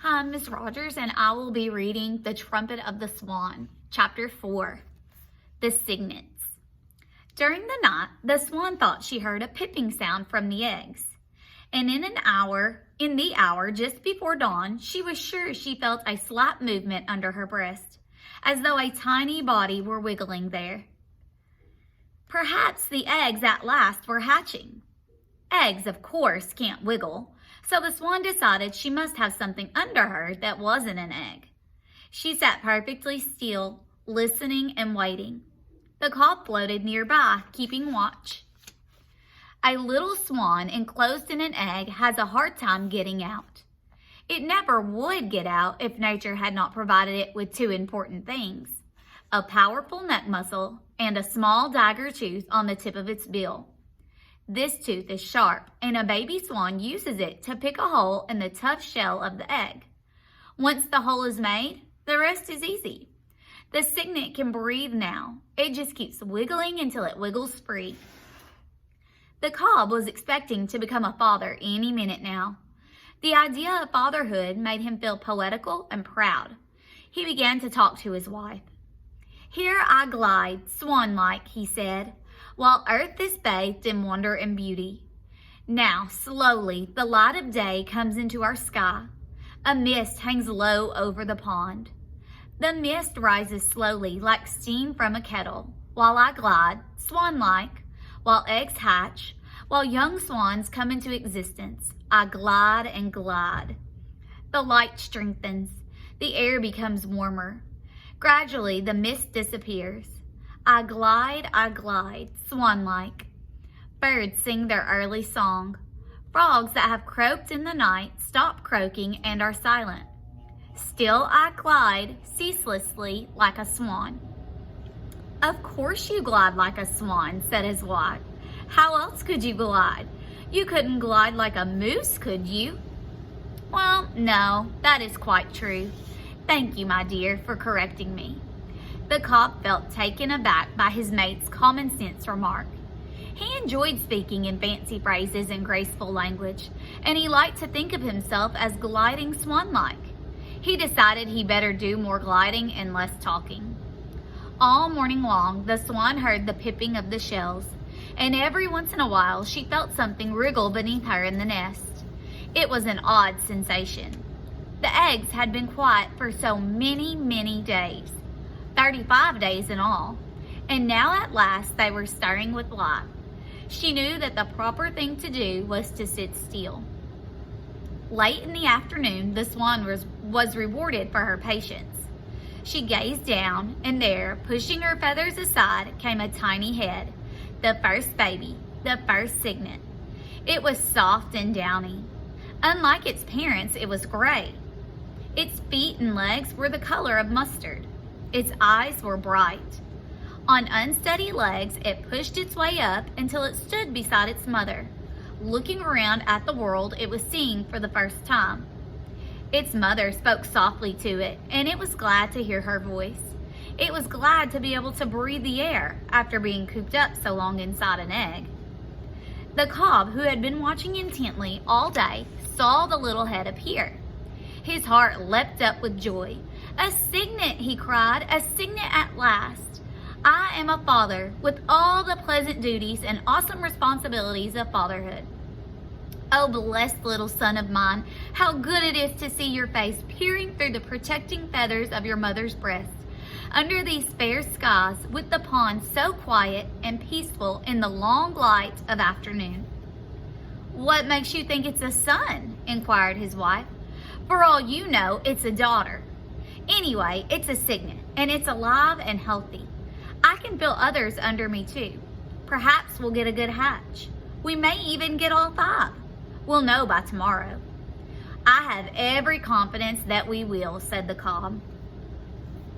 Hi, I'm Miss Rogers, and I will be reading The Trumpet of the Swan, Chapter 4, The Signets. During the night, the swan thought she heard a piping sound from the eggs. And in the hour just before dawn, she was sure she felt a slight movement under her breast, as though a tiny body were wiggling there. Perhaps the eggs at last were hatching. Eggs, of course, can't wiggle. So the swan decided she must have something under her that wasn't an egg. She sat perfectly still, listening and waiting. The cob floated nearby, keeping watch. A little swan enclosed in an egg has a hard time getting out. It never would get out if nature had not provided it with two important things: a powerful neck muscle and a small dagger tooth on the tip of its bill. This tooth is sharp, and a baby swan uses it to pick a hole in the tough shell of the egg. Once the hole is made, the rest is easy. The cygnet can breathe now. It just keeps wiggling until it wiggles free. The cob was expecting to become a father any minute now. The idea of fatherhood made him feel poetical and proud. He began to talk to his wife. "Here I glide, swan-like," he said, "while earth is bathed in wonder and beauty. Now, slowly, the light of day comes into our sky. A mist hangs low over the pond. The mist rises slowly like steam from a kettle, while I glide, swan-like, while eggs hatch, while young swans come into existence. I glide and glide. The light strengthens. The air becomes warmer. Gradually, the mist disappears. I glide, swan-like. Birds sing their early song. Frogs that have croaked in the night stop croaking and are silent. Still I glide ceaselessly like a swan." "Of course you glide like a swan," said his wife. "How else could you glide? You couldn't glide like a moose, could you?" "Well, no, that is quite true. Thank you, my dear, for correcting me." The cob felt taken aback by his mate's common sense remark. He enjoyed speaking in fancy phrases and graceful language, and he liked to think of himself as gliding swan-like. He decided he better do more gliding and less talking. All morning long, the swan heard the pipping of the shells, and every once in a while she felt something wriggle beneath her in the nest. It was an odd sensation. The eggs had been quiet for so many days. 35 days in all, and now at last they were stirring with life. She knew that the proper thing to do was to sit still. Late in the afternoon, the swan was rewarded for her patience. She gazed down, and there, pushing her feathers aside, came a tiny head, the first baby, the first cygnet. It was soft and downy. Unlike its parents, it was gray. Its feet and legs were the color of mustard. Its eyes were bright. On unsteady legs, it pushed its way up until it stood beside its mother, looking around at the world it was seeing for the first time. Its mother spoke softly to it, and it was glad to hear her voice. It was glad to be able to breathe the air after being cooped up so long inside an egg. The cob, who had been watching intently all day, saw the little head appear. His heart leapt up with joy. "A cygnet," he cried, "a cygnet at last. I am a father with all the pleasant duties and awesome responsibilities of fatherhood. Oh, blessed little son of mine, how good it is to see your face peering through the protecting feathers of your mother's breast, under these fair skies, with the pond so quiet and peaceful in the long light of afternoon." "What makes you think it's a son?" inquired his wife. "For all you know, it's a daughter. Anyway, it's a cygnet, and it's alive and healthy. I can feel others under me too. Perhaps we'll get a good hatch. We may even get all 5. We'll know by tomorrow." "I have every confidence that we will," said the cob.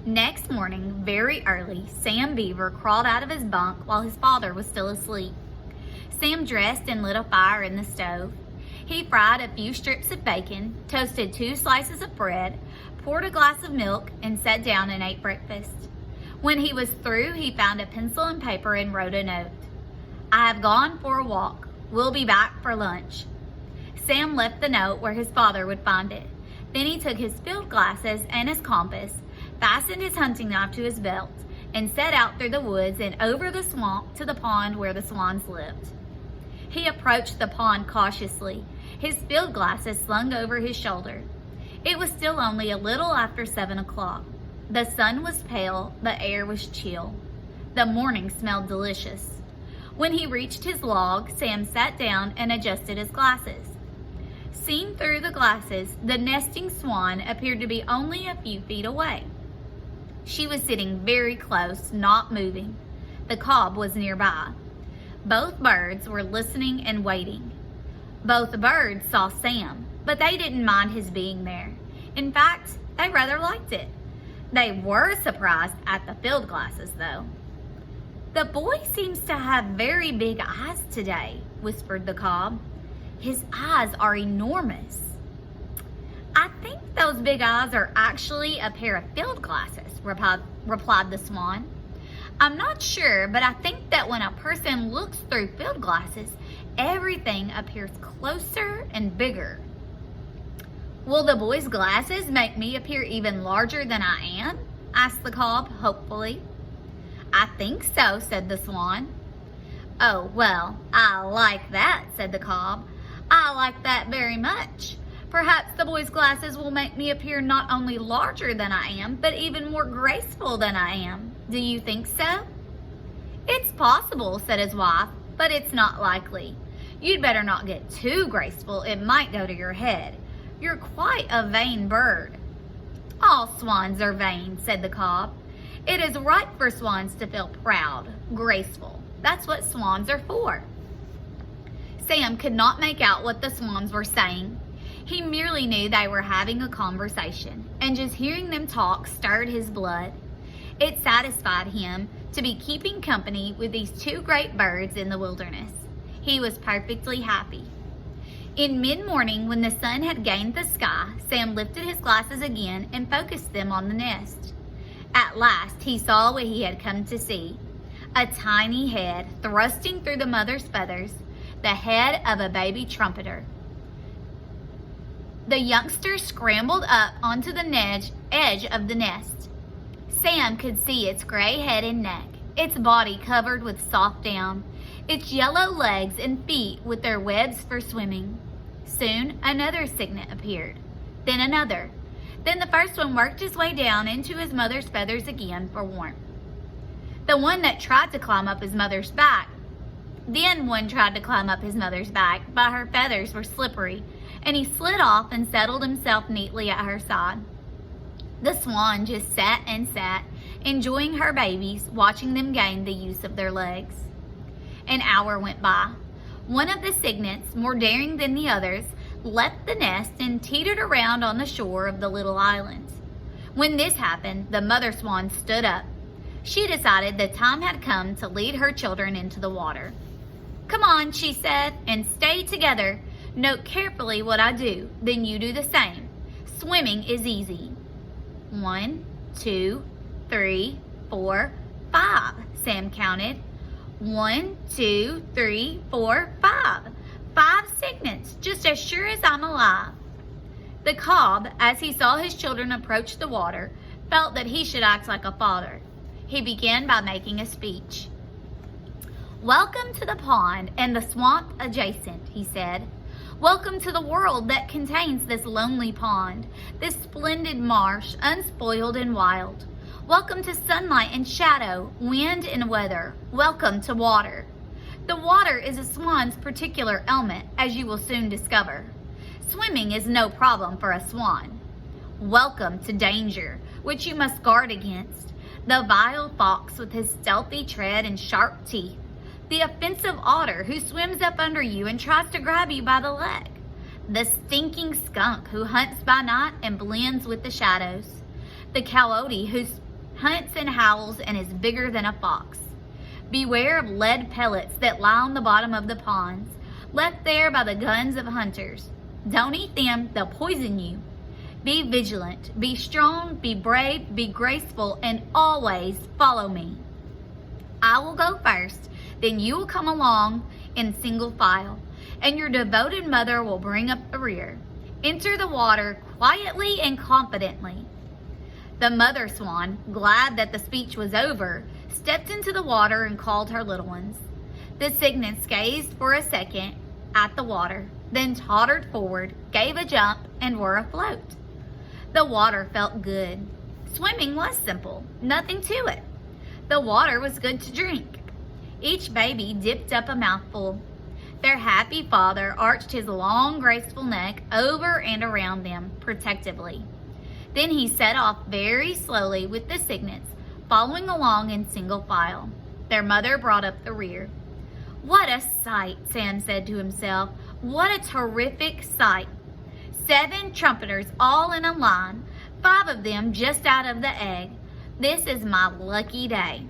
Next morning, very early, Sam Beaver crawled out of his bunk while his father was still asleep. Sam dressed and lit a fire in the stove. He fried a few strips of bacon, toasted 2 slices of bread, poured a glass of milk, and sat down and ate breakfast. When he was through, he found a pencil and paper and wrote a note. "I have gone for a walk. We'll be back for lunch." Sam left the note where his father would find it. Then he took his field glasses and his compass, fastened his hunting knife to his belt, and set out through the woods and over the swamp to the pond where the swans lived. He approached the pond cautiously, his field glasses slung over his shoulder. It was still only a little after 7 o'clock. The sun was pale, the air was chill. The morning smelled delicious. When he reached his log, Sam sat down and adjusted his glasses. Seen through the glasses, the nesting swan appeared to be only a few feet away. She was sitting very close, not moving. The cob was nearby. Both birds were listening and waiting. Both birds saw Sam, but they didn't mind his being there. In fact, they rather liked it. They were surprised at the field glasses, though. "The boy seems to have very big eyes today," whispered the cob. "His eyes are enormous." "I think those big eyes are actually a pair of field glasses," replied the swan. "I'm not sure, but I think that when a person looks through field glasses, everything appears closer and bigger." "Will the boy's glasses make me appear even larger than I am?" asked the cob hopefully. "I think so," said the swan. "Oh, well, I like that," said the cob. "I like that very much. Perhaps the boy's glasses will make me appear not only larger than I am, but even more graceful than I am. Do you think so?" "It's possible," said his wife, "but it's not likely. You'd better not get too graceful. It might go to your head. You're quite a vain bird." "All swans are vain," said the cob. "It is right for swans to feel proud, graceful. That's what swans are for." Sam could not make out what the swans were saying. He merely knew they were having a conversation, and just hearing them talk stirred his blood. It satisfied him to be keeping company with these two great birds in the wilderness. He was perfectly happy. In mid-morning, when the sun had gained the sky, Sam lifted his glasses again and focused them on the nest. At last, he saw what he had come to see. A tiny head thrusting through the mother's feathers, the head of a baby trumpeter. The youngster scrambled up onto the edge of the nest. Sam could see its gray head and neck, its body covered with soft down, its yellow legs and feet with their webs for swimming. Soon another cygnet appeared, then another. Then the first one worked his way down into his mother's feathers again for warmth. Then one tried to climb up his mother's back, but her feathers were slippery, and he slid off and settled himself neatly at her side. The swan just sat and sat, enjoying her babies, watching them gain the use of their legs. An hour went by. One of the cygnets, more daring than the others, left the nest and teetered around on the shore of the little island. When this happened, the mother swan stood up. She decided the time had come to lead her children into the water. "Come on," she said, "and stay together. Note carefully what I do, then you do the same. Swimming is easy." 1, 2, 3, 4, 5, Sam counted. 1, 2, 3, 4, 5. 5 cygnets, just as sure as I'm alive. The cob, as he saw his children approach the water, felt that he should act like a father. He began by making a speech. "Welcome to the pond and the swamp adjacent," he said. "Welcome to the world that contains this lonely pond, this splendid marsh, unspoiled and wild. Welcome to sunlight and shadow, wind and weather. Welcome to water. The water is a swan's particular element, as you will soon discover. Swimming is no problem for a swan. Welcome to danger, which you must guard against. The vile fox with his stealthy tread and sharp teeth. The offensive otter who swims up under you and tries to grab you by the leg. The stinking skunk who hunts by night and blends with the shadows. The coyote who hunts and howls and is bigger than a fox. Beware of lead pellets that lie on the bottom of the ponds, left there by the guns of hunters. Don't eat them, they'll poison you. Be vigilant, be strong, be brave, be graceful, and always follow me. I will go first, then you will come along in single file, and your devoted mother will bring up the rear. enter the water quietly and confidently. The mother swan, glad that the speech was over, stepped into the water and called her little ones. The cygnets gazed for a second at the water, then tottered forward, gave a jump, and were afloat. The water felt good. Swimming was simple, nothing to it. The water was good to drink. Each baby dipped up a mouthful. Their happy father arched his long, graceful neck over and around them protectively. Then he set off very slowly with the cygnets, following along in single file. Their mother brought up the rear. "What a sight," Sam said to himself. "What a terrific sight. 7 trumpeters all in a line, 5 of them just out of the egg. This is my lucky day."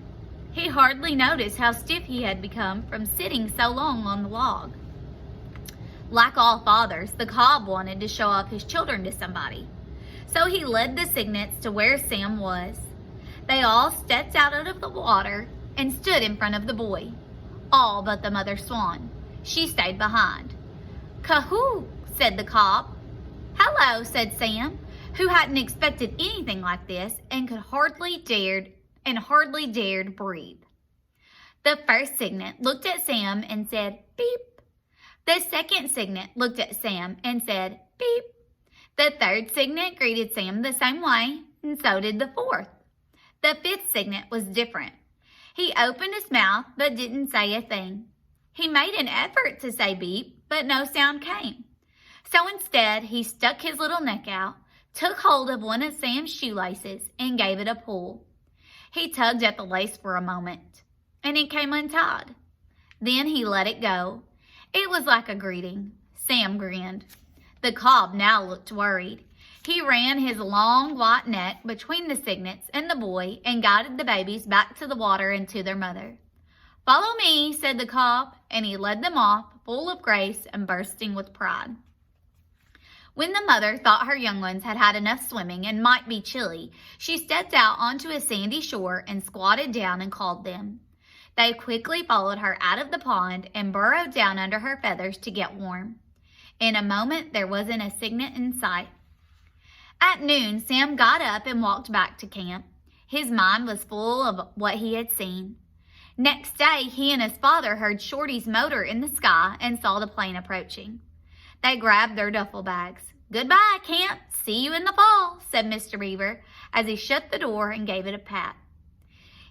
He hardly noticed how stiff he had become from sitting so long on the log. Like all fathers, the cob wanted to show off his children to somebody. So he led the cygnets to where Sam was. They all stepped out of the water and stood in front of the boy. All but the mother swan. She stayed behind. "Cahoo," said the cob. "Hello," said Sam, who hadn't expected anything like this and hardly dared breathe. The first cygnet looked at Sam and said, "Beep." The second cygnet looked at Sam and said, "Beep." The third cygnet greeted Sam the same way, and so did the fourth. The fifth cygnet was different. He opened his mouth but didn't say a thing. He made an effort to say beep, but no sound came. So instead, he stuck his little neck out, took hold of one of Sam's shoelaces, and gave it a pull. He tugged at the lace for a moment, and it came untied. Then he let it go. It was like a greeting. Sam grinned. The cob now looked worried. He ran his long white neck between the cygnets and the boy and guided the babies back to the water and to their mother. "Follow me," said the cob, and he led them off, full of grace and bursting with pride. When the mother thought her young ones had had enough swimming and might be chilly, she stepped out onto a sandy shore and squatted down and called them. They quickly followed her out of the pond and burrowed down under her feathers to get warm. In a moment, there wasn't a cygnet in sight. At noon, Sam got up and walked back to camp. His mind was full of what he had seen. Next day, he and his father heard Shorty's motor in the sky and saw the plane approaching. They grabbed their duffel bags. "Goodbye, camp. See you in the fall," said Mr. Beaver as he shut the door and gave it a pat.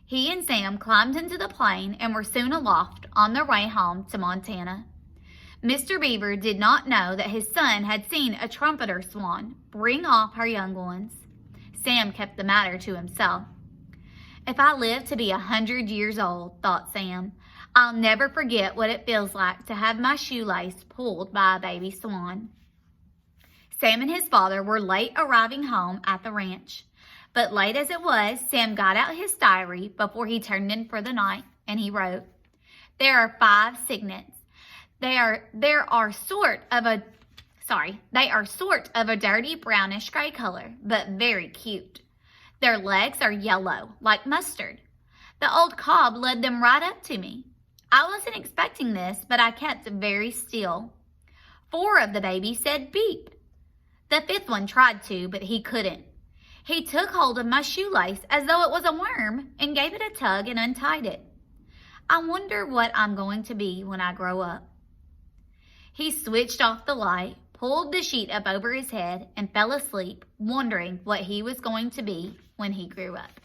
He and Sam climbed into the plane and were soon aloft on their way home to Montana. Mr. Beaver did not know that his son had seen a trumpeter swan bring off her young ones. Sam kept the matter to himself. "If I live to be 100 years old," thought Sam, "I'll never forget what it feels like to have my shoelace pulled by a baby swan." Sam and his father were late arriving home at the ranch. But late as it was, Sam got out his diary before he turned in for the night, and he wrote, "There are 5 cygnets. They are sort of a dirty brownish gray color, but very cute. Their legs are yellow, like mustard. The old cob led them right up to me. I wasn't expecting this, but I kept very still. 4 of the babies said beep. The 5th one tried to, but he couldn't. He took hold of my shoelace as though it was a worm and gave it a tug and untied it. I wonder what I'm going to be when I grow up." He switched off the light, pulled the sheet up over his head, and fell asleep, wondering what he was going to be when he grew up.